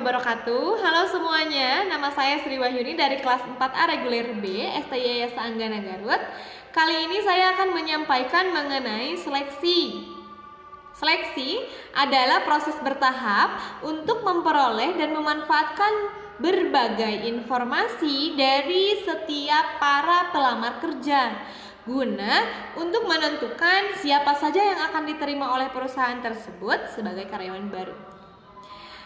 wabarakatuh. Halo semuanya, nama saya Sri Wahyuni dari kelas 4A reguler B, STIAS Anggana Garut. Kali ini saya akan menyampaikan mengenai seleksi. Seleksi adalah proses bertahap untuk memperoleh dan memanfaatkan berbagai informasi dari setiap para pelamar kerja guna untuk menentukan siapa saja yang akan diterima oleh perusahaan tersebut sebagai karyawan baru.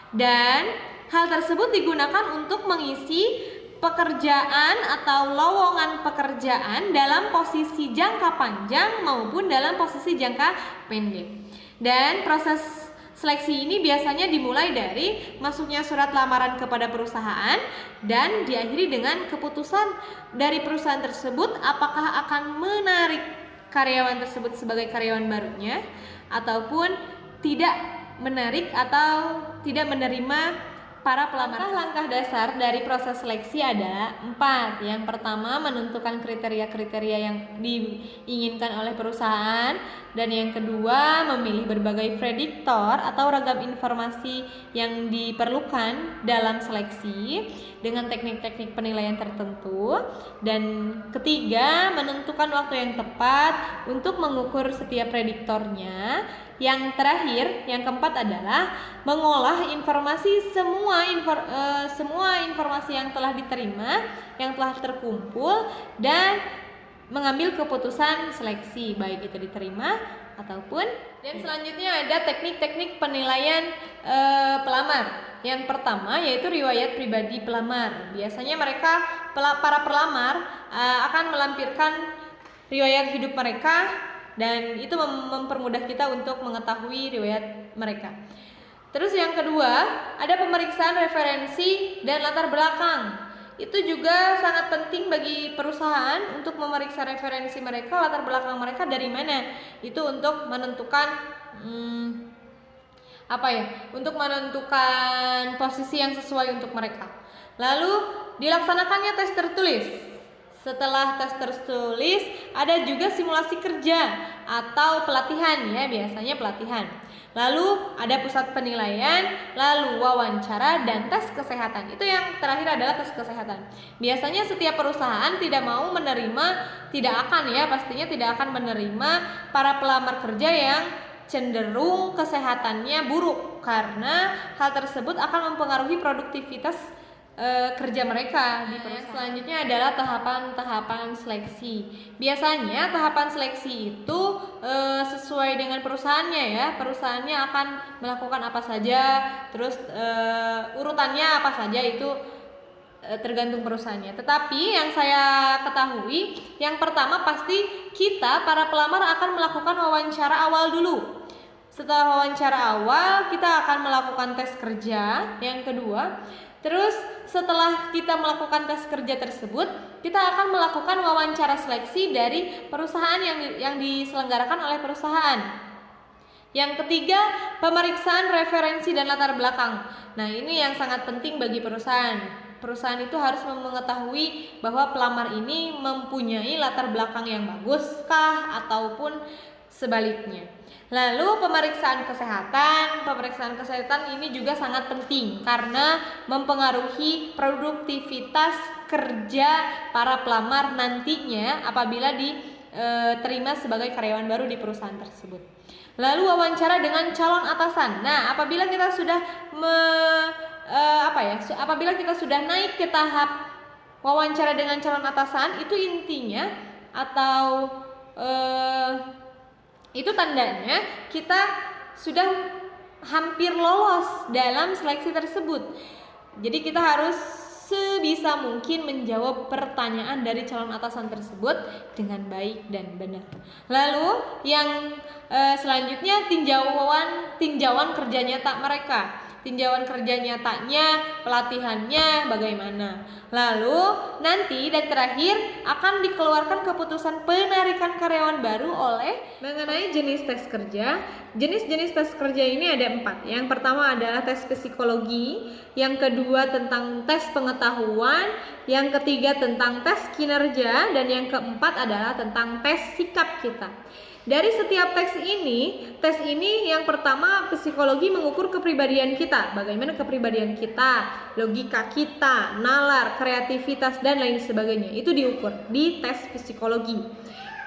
Dan hal tersebut digunakan untuk mengisi pekerjaan atau lowongan pekerjaan dalam posisi jangka panjang maupun dalam posisi jangka pendek. Dan proses seleksi ini biasanya dimulai dari masuknya surat lamaran kepada perusahaan dan diakhiri dengan keputusan dari perusahaan tersebut apakah akan menarik karyawan tersebut sebagai karyawan barunya ataupun tidak menarik atau tidak menerima para pelamar. Langkah dasar dari proses seleksi ada 4. Yang pertama, menentukan kriteria-kriteria yang diinginkan oleh perusahaan. Dan yang kedua, memilih berbagai prediktor atau ragam informasi yang diperlukan dalam seleksi dengan teknik-teknik penilaian tertentu. Dan ketiga, menentukan waktu yang tepat untuk mengukur setiap prediktornya. Yang terakhir, yang keempat adalah mengolah informasi semua informasi yang telah diterima, yang telah terkumpul dan mengambil keputusan seleksi baik itu diterima ataupun. Dan selanjutnya ada teknik-teknik penilaian pelamar. Yang pertama yaitu riwayat pribadi pelamar. Biasanya para pelamar akan melampirkan riwayat hidup mereka dan itu mempermudah kita untuk mengetahui riwayat mereka. Terus yang kedua, ada pemeriksaan referensi dan latar belakang. Itu juga sangat penting bagi perusahaan untuk memeriksa referensi mereka, latar belakang mereka dari mana. Itu untuk menentukan untuk menentukan posisi yang sesuai untuk mereka. Lalu dilaksanakannya tes tertulis. Setelah tes tertulis ada juga simulasi kerja atau pelatihan ya, biasanya pelatihan. Lalu ada pusat penilaian, lalu wawancara dan tes kesehatan. Itu yang terakhir adalah tes kesehatan. Biasanya setiap perusahaan pastinya tidak akan menerima para pelamar kerja yang cenderung kesehatannya buruk karena hal tersebut akan mempengaruhi produktivitas kerja mereka di perusahaan. Selanjutnya adalah tahapan seleksi. Biasanya tahapan seleksi itu sesuai dengan perusahaannya ya. Perusahaannya akan melakukan apa saja, terus urutannya apa saja itu tergantung perusahaannya. Tetapi yang saya ketahui, yang pertama pasti kita para pelamar akan melakukan wawancara awal dulu. Setelah wawancara awal kita akan melakukan tes kerja. Yang kedua, terus setelah kita melakukan tes kerja tersebut, kita akan melakukan wawancara seleksi dari perusahaan yang diselenggarakan oleh perusahaan. Yang ketiga, pemeriksaan referensi dan latar belakang. Nah, ini yang sangat penting bagi perusahaan. Perusahaan itu harus mengetahui bahwa pelamar ini mempunyai latar belakang yang baguskah ataupun sebaliknya. Lalu pemeriksaan kesehatan ini juga sangat penting karena mempengaruhi produktivitas kerja para pelamar nantinya apabila diterima sebagai karyawan baru di perusahaan tersebut. Lalu wawancara dengan calon atasan. Nah, apabila kita sudah naik ke tahap wawancara dengan calon atasan, itu intinya atau itu tandanya kita sudah hampir lolos dalam seleksi tersebut. Jadi kita harus sebisa mungkin menjawab pertanyaan dari calon atasan tersebut dengan baik dan benar. Lalu yang selanjutnya tinjauan kerja nyata mereka. Tinjauan kerja nyatanya, pelatihannya bagaimana. Lalu nanti dan terakhir akan dikeluarkan keputusan penarikan karyawan baru mengenai jenis tes kerja. Jenis-jenis tes kerja ini ada 4. Yang pertama adalah tes psikologi, yang kedua tentang tes pengetahuan, yang ketiga tentang tes kinerja, dan yang keempat adalah tentang tes sikap kita. Dari setiap tes ini yang pertama psikologi mengukur kepribadian kita, bagaimana kepribadian kita, logika kita, nalar, kreativitas dan lain sebagainya. Itu diukur di tes psikologi.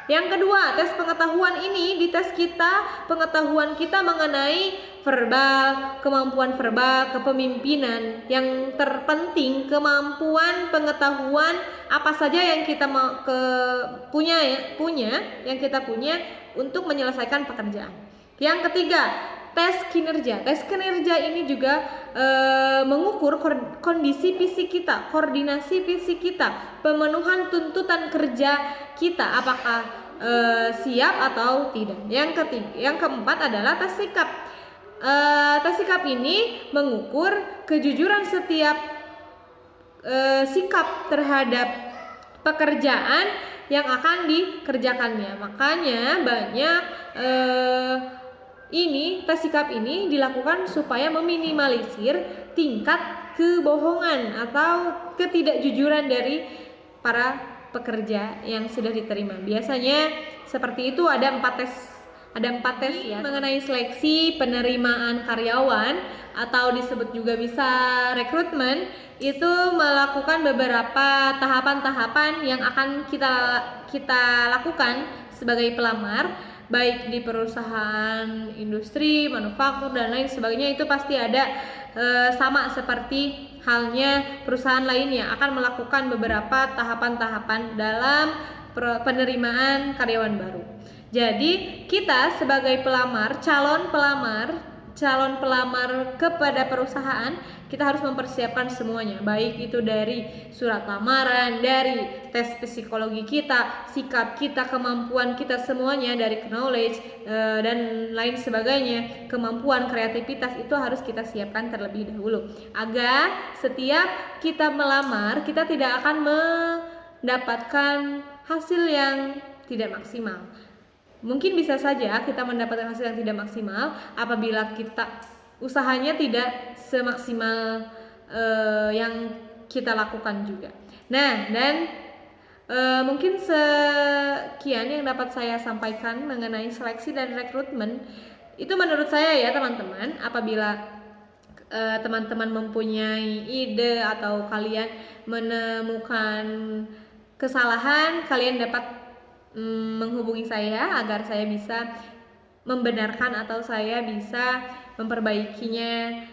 Yang kedua, tes pengetahuan ini di tes kita, pengetahuan kita mengenai verbal, kemampuan verbal, kepemimpinan. Yang terpenting kemampuan pengetahuan apa saja yang kita punya yang kita punya untuk menyelesaikan pekerjaan. Yang ketiga, tes kinerja. Tes kinerja ini juga mengukur kondisi fisik kita, koordinasi fisik kita, pemenuhan tuntutan kerja kita, apakah siap atau tidak. Yang keempat adalah tes sikap. Tes sikap ini mengukur kejujuran setiap sikap terhadap pekerjaan yang akan dikerjakannya. Makanya banyak tes sikap ini dilakukan supaya meminimalisir tingkat kebohongan atau ketidakjujuran dari para pekerja yang sudah diterima. Biasanya seperti itu, ada empat tes ya, mengenai seleksi penerimaan karyawan atau disebut juga bisa rekrutmen. Itu melakukan beberapa tahapan-tahapan yang akan kita lakukan sebagai pelamar, baik di perusahaan industri, manufaktur dan lain sebagainya. Itu pasti ada sama seperti halnya perusahaan lainnya, akan melakukan beberapa tahapan-tahapan dalam penerimaan karyawan baru. Jadi kita sebagai calon pelamar kepada perusahaan, kita harus mempersiapkan semuanya, baik itu dari surat lamaran, dari tes psikologi kita, sikap kita, kemampuan kita semuanya, dari knowledge dan lain sebagainya, kemampuan kreativitas itu harus kita siapkan terlebih dahulu, agar setiap kita melamar kita tidak akan mendapatkan hasil yang tidak maksimal. Mungkin bisa saja kita mendapatkan hasil yang tidak maksimal apabila kita usahanya tidak semaksimal yang kita lakukan juga. Nah, dan mungkin sekian yang dapat saya sampaikan mengenai seleksi dan rekrutmen. Itu menurut saya ya teman-teman. Apabila teman-teman mempunyai ide atau kalian menemukan kesalahan, kalian dapat menghubungi saya agar saya bisa membenarkan atau saya bisa memperbaikinya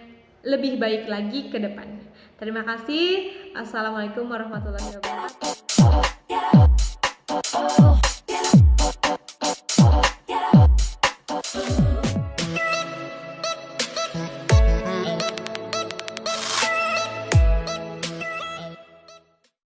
lebih baik lagi ke depannya. Terima kasih. Assalamualaikum warahmatullahi wabarakatuh.